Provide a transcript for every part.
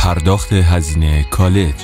پرداخت هزینه کالج.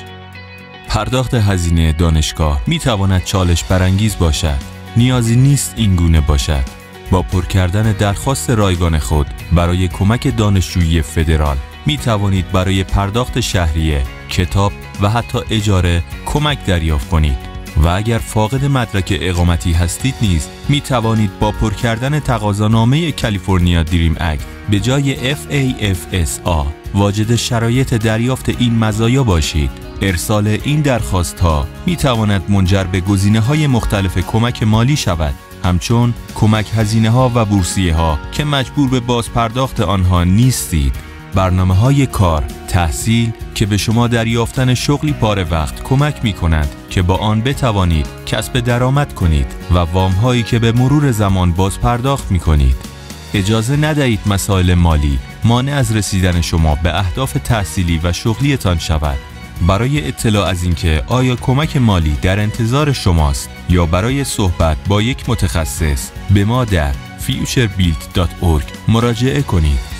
پرداخت هزینه دانشگاه می تواند چالش برانگیز باشد. نیازی نیست این گونه باشد. با پر کردن درخواست رایگان خود برای کمک دانشجویی فدرال می توانید برای پرداخت شهریه، کتاب و حتی اجاره کمک دریافت کنید. و اگر فاقد مدرک اقامتی هستید نیز می توانید با پر کردن تقاضانامه کالیفرنیا دریم اکت به جای FAFSA واجد شرایط دریافت این مزایا باشید. ارسال این درخواست ها می تواند منجر به گزینه‌های مختلف کمک مالی شود، همچون کمک هزینه ها و بورسیه ها که مجبور به بازپرداخت آنها نیستید. برنامه‌های کار، تحصیل که به شما در یافتن شغلی پاره وقت کمک می‌کنند که با آن بتوانید کسب درآمد کنید و وام‌هایی که به مرور زمان بازپرداخت می‌کنید. اجازه ندهید مسائل مالی مانع از رسیدن شما به اهداف تحصیلی و شغلیتان شود. برای اطلاع از اینکه آیا کمک مالی در انتظار شماست یا برای صحبت با یک متخصص به ما در futurebuild.org مراجعه کنید.